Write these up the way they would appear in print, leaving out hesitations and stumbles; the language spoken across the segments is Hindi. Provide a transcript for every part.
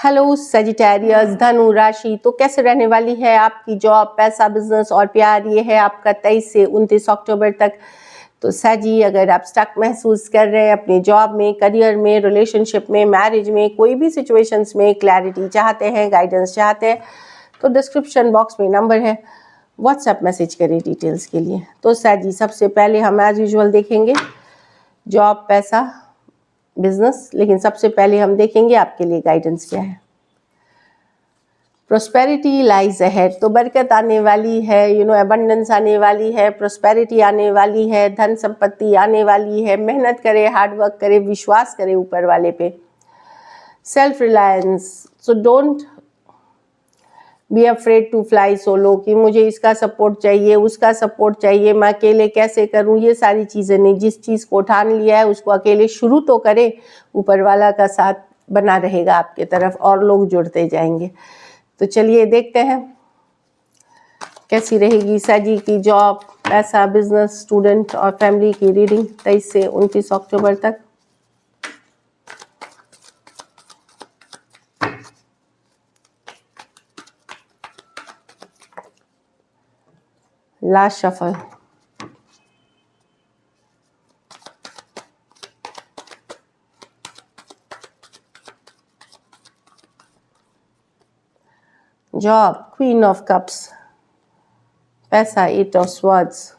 हेलो सजिटेरियस, धनु राशि तो कैसे रहने वाली है आपकी जॉब, पैसा, बिजनेस और प्यार। ये है आपका 23 से 29 अक्टूबर तक। तो सजी, अगर आप स्टक महसूस कर रहे हैं अपनी जॉब में, करियर में, रिलेशनशिप में, मैरिज में, कोई भी सिचुएशंस में क्लैरिटी चाहते हैं, गाइडेंस चाहते हैं, तो डिस्क्रिप्शन बॉक्स में नंबर है, व्हाट्सएप मैसेज करें डिटेल्स के लिए। तो सजी, सबसे पहले हम एज यूजुअल देखेंगे जॉब, पैसा, बिजनेस, लेकिन सबसे पहले हम देखेंगे आपके लिए गाइडेंस क्या है। प्रोस्पेरिटी लाइज अहेड, तो बरकत आने वाली है, एबंडेंस आने वाली है, प्रोस्पेरिटी आने वाली है, धन संपत्ति आने वाली है। मेहनत करें, हार्ड वर्क करें, विश्वास करें ऊपर वाले पे। Self reliance, so don't be afraid to fly solo, कि मुझे इसका सपोर्ट चाहिए, उसका सपोर्ट चाहिए, मैं अकेले कैसे करूं, ये सारी चीज़ें नहीं। जिस चीज़ को ठान लिया है उसको अकेले शुरू तो करें, ऊपर वाला का साथ बना रहेगा आपके तरफ और लोग जुड़ते जाएंगे। तो चलिए देखते हैं कैसी रहेगी सजी की जॉब, पैसा, बिजनेस, स्टूडेंट और फैमिली की रीडिंग 23 से 29 अक्टूबर तक। Last shuffle. Job, queen of cups, पैसा, 8 of swords,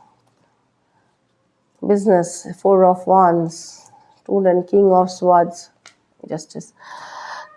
business, 4 of wands, student, king of swords, justice.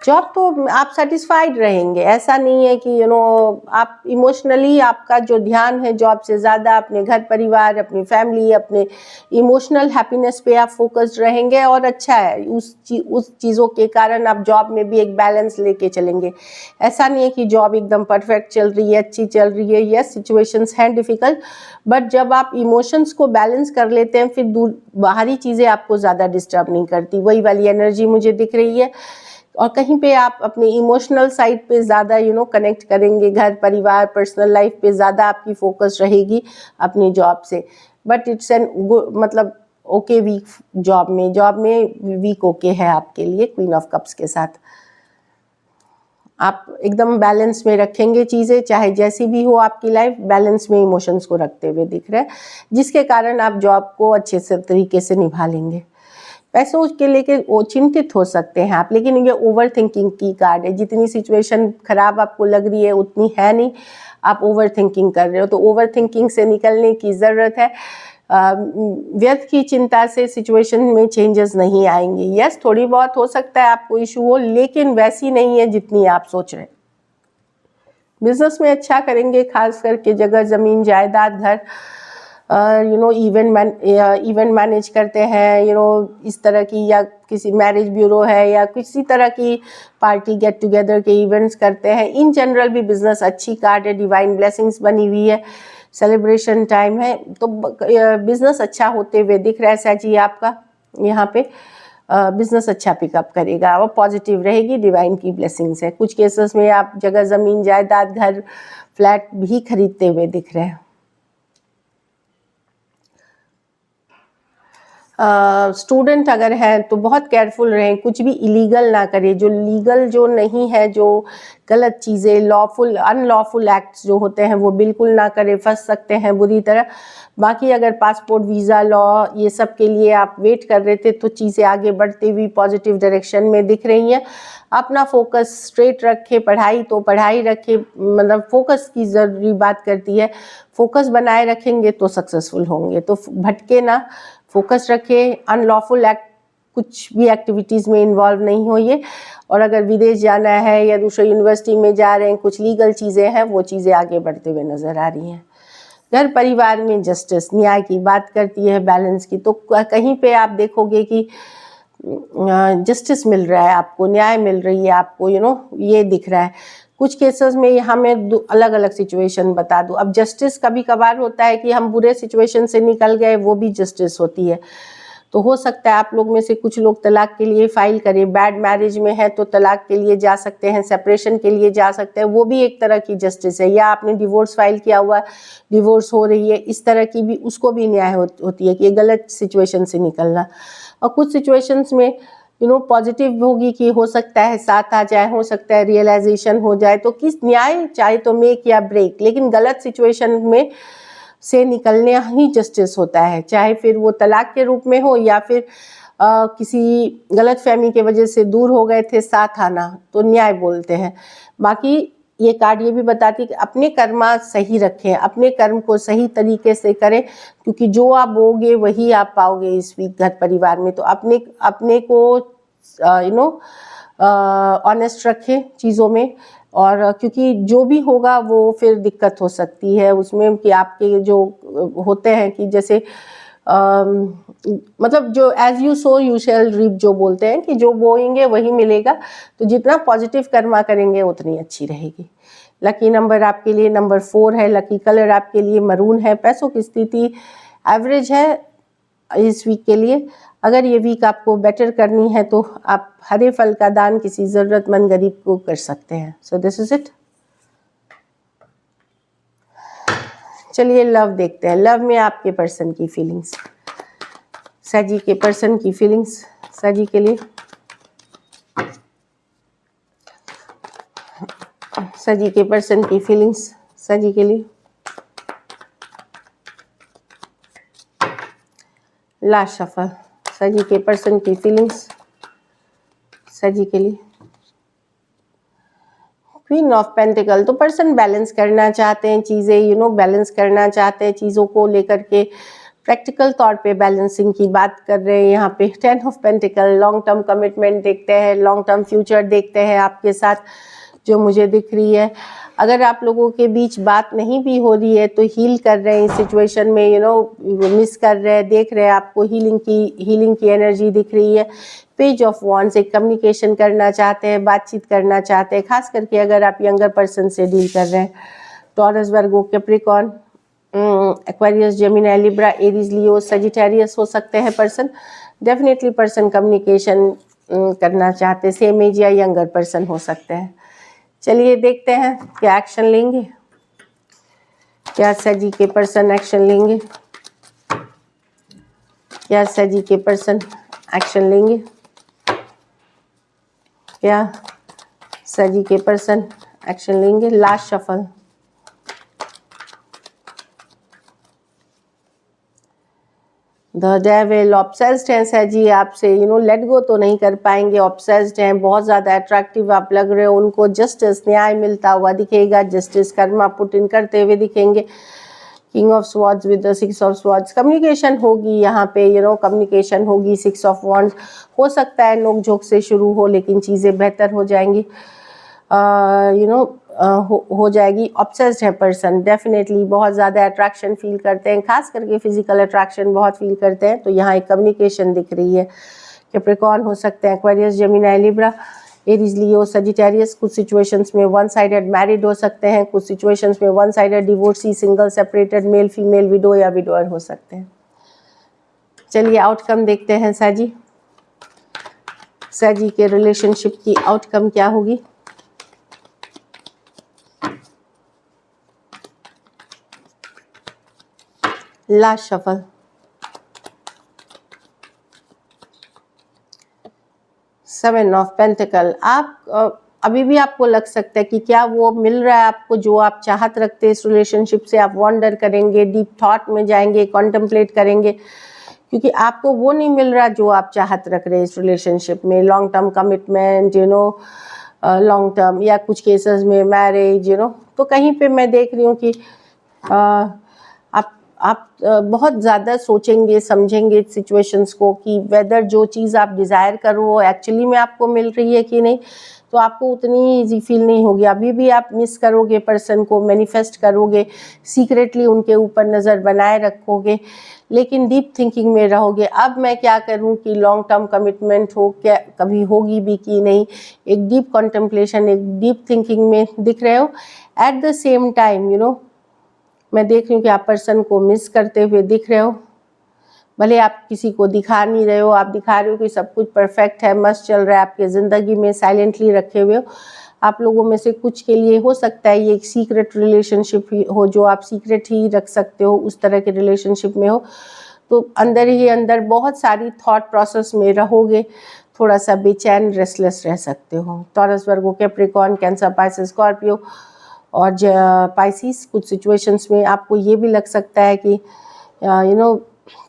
Job तो आप सेटिस्फाइड रहेंगे, ऐसा नहीं है कि आप इमोशनली, आपका जो ध्यान है जॉब से ज़्यादा अपने घर परिवार, अपनी फैमिली, अपने इमोशनल हैप्पीनेस पे आप फोकस्ड रहेंगे और अच्छा है। उस चीज़ों के कारण आप जॉब में भी एक बैलेंस लेके चलेंगे। ऐसा नहीं है कि जॉब एकदम परफेक्ट चल रही है, अच्छी चल रही है। यस, सिचुएशंस हैं डिफ़िकल्ट, बट जब आप इमोशंस को बैलेंस कर लेते हैं, फिर बाहरी चीज़ें आपको ज़्यादा डिस्टर्ब नहीं करती। वही वाली एनर्जी मुझे दिख रही है। और कहीं पे आप अपने इमोशनल साइड पे ज़्यादा कनेक्ट करेंगे, घर परिवार, पर्सनल लाइफ पे ज़्यादा आपकी फोकस रहेगी अपनी जॉब से। बट इट्स एन मतलब ओके वीक जॉब में वीक ओके है आपके लिए क्वीन ऑफ कप्स के साथ। आप एकदम बैलेंस में रखेंगे चीज़ें, चाहे जैसी भी हो आपकी लाइफ, बैलेंस में इमोशंस को रखते हुए दिख रहे हैं, जिसके कारण आप जॉब को अच्छे से तरीके से निभा लेंगे। पैसों के लेके वो चिंतित हो सकते हैं आप, लेकिन ये ओवर थिंकिंग की कार्ड है। जितनी सिचुएशन खराब आपको लग रही है उतनी है नहीं, आप ओवर थिंकिंग कर रहे हो। तो ओवर थिंकिंग से निकलने की ज़रूरत है। व्यर्थ की चिंता से सिचुएशन में चेंजेस नहीं आएंगे। यस, थोड़ी बहुत हो सकता है आपको इशू हो, लेकिन वैसी नहीं है जितनी आप सोच रहे हैं। बिजनेस में अच्छा करेंगे, खास करके जगह, ज़मीन, जायदाद, घर, इवेंट मैनेज करते हैं, इस तरह की, या किसी मैरिज ब्यूरो है या किसी तरह की पार्टी, गेट टुगेदर के इवेंट्स करते हैं। इन जनरल भी बिजनेस अच्छी कार्ड है, डिवाइन ब्लेसिंग्स बनी हुई है, सेलिब्रेशन टाइम है, तो बिजनेस अच्छा होते हुए दिख रहा है सजी आपका। यहाँ पे बिजनेस अच्छा पिकअप करेगा और पॉजिटिव रहेगी, डिवाइन की ब्लेसिंग्स है। कुछ केसेस में आप जगह, ज़मीन, जायदाद, घर, फ्लैट भी खरीदते हुए दिख रहे हैं। स्टूडेंट अगर हैं तो बहुत केयरफुल रहें, कुछ भी इलीगल ना करें। जो लीगल जो नहीं है, जो गलत चीज़ें, लॉफुल अनलॉफुल एक्ट्स जो होते हैं वो बिल्कुल ना करें, फंस सकते हैं बुरी तरह। बाकी अगर पासपोर्ट, वीज़ा, लॉ, ये सब के लिए आप वेट कर रहे थे तो चीज़ें आगे बढ़ती हुई पॉजिटिव डायरेक्शन में दिख रही हैं। अपना फोकस स्ट्रेट रखें, पढ़ाई तो पढ़ाई रखें, मतलब फोकस की ज़रूरी बात करती है। फोकस बनाए रखेंगे तो सक्सेसफुल होंगे, तो भटके ना, फोकस रखें। अनलॉफुल एक्ट, कुछ भी एक्टिविटीज़ में इन्वॉल्व नहीं होइए। और अगर विदेश जाना है या दूसरे यूनिवर्सिटी में जा रहे हैं, कुछ लीगल चीज़ें हैं, वो चीज़ें आगे बढ़ते हुए नज़र आ रही हैं। घर परिवार में जस्टिस, न्याय की बात करती है, बैलेंस की। तो कहीं पे आप देखोगे कि जस्टिस मिल रहा है आपको, न्याय मिल रही है आपको, ये दिख रहा है। कुछ केसेस में यहाँ मैं अलग अलग सिचुएशन बता दूँ। अब जस्टिस कभी कभार होता है कि हम बुरे सिचुएशन से निकल गए, वो भी जस्टिस होती है। तो हो सकता है आप लोग में से कुछ लोग तलाक के लिए फाइल करें, बैड मैरिज में है तो तलाक के लिए जा सकते हैं, सेपरेशन के लिए जा सकते हैं, वो भी एक तरह की जस्टिस है। या आपने डिवोर्स फाइल किया हुआ, डिवोर्स हो रही है, इस तरह की भी, उसको भी न्याय होती है कि ये गलत सिचुएशन से निकलना। और कुछ सिचुएशंस में पॉजिटिव होगी कि हो सकता है साथ आ जाए, हो सकता है रियलाइजेशन हो जाए, तो किस न्याय चाहे तो मेक या ब्रेक, लेकिन गलत सिचुएशन में से निकलने ही जस्टिस होता है, चाहे फिर वो तलाक के रूप में हो या फिर किसी गलत फहमी के वजह से दूर हो गए थे, साथ आना, तो न्याय बोलते हैं। बाकी ये कार्ड ये भी बताती है कि अपने कर्मा सही रखें, अपने कर्म को सही तरीके से करें, क्योंकि जो आप बोगे वही आप पाओगे इस वीक घर परिवार में। तो अपने को ऑनेस्ट रखें चीज़ों में, और क्योंकि जो भी होगा वो फिर दिक्कत हो सकती है उसमें कि आपके जो होते हैं कि जैसे मतलब जो as you sow you shall reap, जो बोलते हैं कि जो बोएंगे वही मिलेगा, तो जितना पॉजिटिव कर्मा करेंगे उतनी अच्छी रहेगी। लकी नंबर आपके लिए नंबर 4 है, लकी कलर आपके लिए मरून है, पैसों की स्थिति एवरेज है इस वीक के लिए। अगर ये वीक आपको बेटर करनी है तो आप हरे फल का दान किसी ज़रूरतमंद गरीब को कर सकते हैं। So this is it. चलिए लव देखते हैं, लव में आपके पर्सन की फीलिंग्स, सजी के पर्सन की फीलिंग्स सजी के लिए, सजी के पर्सन की फीलिंग्स सजी के लिए। लास्ट शफल, सजी के पर्सन की फीलिंग्स सजी के लिए। क्वीन ऑफ पेंटिकल, तो पर्सन बैलेंस करना चाहते हैं चीज़ें, बैलेंस करना चाहते हैं चीज़ों को लेकर के, प्रैक्टिकल तौर पे बैलेंसिंग की बात कर रहे हैं यहाँ पे। 10 of pentacle, long term commitment देखते हैं, लॉन्ग टर्म फ्यूचर देखते हैं आपके साथ जो मुझे दिख रही है। अगर आप लोगों के बीच बात नहीं भी हो रही है तो हील कर रहे हैं इस सिचुएशन में, मिस कर रहे हैं, देख रहे हैं, आपको हीलिंग की एनर्जी दिख रही है। पेज ऑफ वॉन्ड्स, एक कम्युनिकेशन करना चाहते हैं, बातचीत करना चाहते हैं, खास करके अगर आप यंगर पर्सन से डील कर रहे हैं। Taurus, Virgo, Capricorn, Aquarius, Gemini, Libra, Aries, Leo, Sagittarius हो सकते हैं पर्सन। डेफिनेटली पर्सन कम्युनिकेशन करना चाहते हैं, सेम एज या यंगर पर्सन हो सकते हैं। चलिए देखते हैं क्या एक्शन लेंगे, क्या सजी के पर्सन एक्शन लेंगे, क्या सजी के पर्सन एक्शन लेंगे, क्या सजी के पर्सन एक्शन लेंगे। Last shuffle, the devil, obsessed हैं सजी आपसे, लेट गो तो नहीं कर पाएंगे, ऑब्सेस्ड हैं, बहुत ज़्यादा अट्रैक्टिव आप लग रहे हो उनको। जस्टिस, न्याय मिलता हुआ दिखेगा, जस्टिस कर्मा पुट इन करते हुए दिखेंगे। King of swords with the 6 of swords, communication होगी यहाँ पे, कम्युनिकेशन होगी। 6 ऑफ वॉन्ड, हो सकता है नोक झोंक से शुरू हो लेकिन चीज़ें बेहतर हो जाएंगी, हो जाएगी। ऑब्सेस्ड है पर्सन, डेफिनेटली बहुत ज़्यादा अट्रैक्शन फील करते हैं, खास करके फिजिकल अट्रैक्शन बहुत फील करते हैं, तो यहाँ एक कम्युनिकेशन दिख रही है। कैप्रिकॉर्न हो सकते हैं, Aquarius, Gemini, Libra, Aries, Leo, Sagittarius. कुछ सिचुएशंस में वन साइडेड मैरिड हो सकते हैं, कुछ सिचुएशंस में one sided divorcee, single, separated, male female, window या विडोअर हो सकते हैं। चलिए आउटकम देखते हैं सजी के रिलेशनशिप की आउटकम क्या होगी। Last shuffle, seven of pentacle. आप अभी भी आपको लग सकता है कि क्या वो मिल रहा है आपको जो आप चाहत रखते हैं इस रिलेशनशिप से। आप वॉन्डर करेंगे, डीप थॉट में जाएंगे, कॉन्टेम्पलेट करेंगे, क्योंकि आपको वो नहीं मिल रहा जो आप चाहत रख रहे हैं इस रिलेशनशिप में। Long term commitment, long term, या कुछ केसेस में मैरिज, तो कहीं पे मैं देख रही हूँ कि आप बहुत ज़्यादा सोचेंगे, समझेंगे सिचुएशंस को कि वेदर जो चीज़ आप डिज़ायर करो वो एक्चुअली में आपको मिल रही है कि नहीं, तो आपको उतनी ईजी फील नहीं होगी। अभी भी आप मिस करोगे पर्सन को, मैनिफेस्ट करोगे, सीक्रेटली उनके ऊपर नज़र बनाए रखोगे, लेकिन डीप थिंकिंग में रहोगे। अब मैं क्या करूं कि लॉन्ग टर्म कमिटमेंट हो, क्या कभी होगी भी कि नहीं, एक डीप कॉन्टेम्पलेशन, एक डीप थिंकिंग में दिख रहे हो। एट द सेम टाइम मैं देख रही हूँ कि आप पर्सन को मिस करते हुए दिख रहे हो। भले आप किसी को दिखा नहीं रहे हो, आप दिखा रहे हो कि सब कुछ परफेक्ट है, मस्त चल रहा है आपके ज़िंदगी में, साइलेंटली रखे हुए हो। आप लोगों में से कुछ के लिए हो सकता है ये एक सीक्रेट रिलेशनशिप हो, जो आप सीक्रेट ही रख सकते हो, उस तरह के रिलेशनशिप में हो। तो अंदर ही अंदर बहुत सारी थॉट प्रोसेस में रहोगे, थोड़ा सा बेचैन रेस्टलेस रह सकते हो। Taurus, Virgo, Capricorn, cancer, Pisces, Scorpio और पाइसिस, कुछ सिचुएशंस में आपको ये भी लग सकता है कि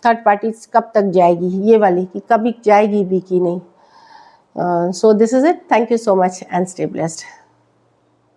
थर्ड पार्टी कब तक जाएगी, ये वाली कि कभी जाएगी भी कि नहीं। So this is it. Thank you so much and stay blessed.